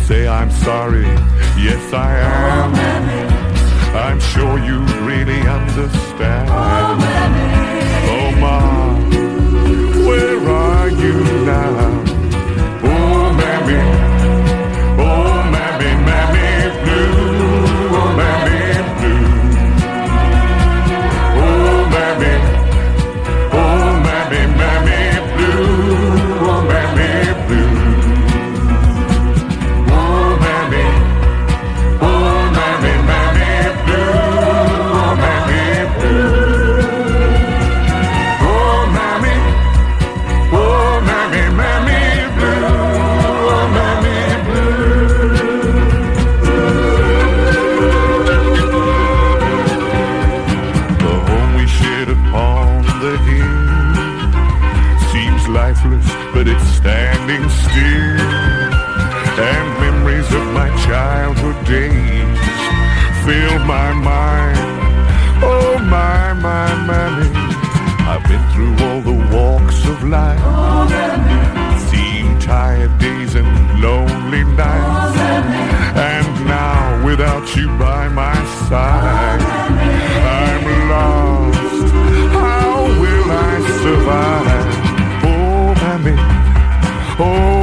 say I'm sorry. Yes, I am. I'm sure you really understand. Oh, Ma, where are you now? Oh, Mammy, Mammy Blue, oh, Mammy Blue. Oh, Mammy, Mammy Blue, oh, Mammy Blue. Oh, Mammy, Mammy Blue, oh, Mammy Blue. Oh, Mammy, Mammy Blue, oh, Mammy Blue. The home we shared upon the hill seems lifeless, but it's standing still. And memories of my childhood days fill my mind. Oh, my Mammy. I've been through all the walks of life, seen tired days and lonely nights. And now, without you by my side, I'm lost. How will I survive? Oh, Mammy, oh,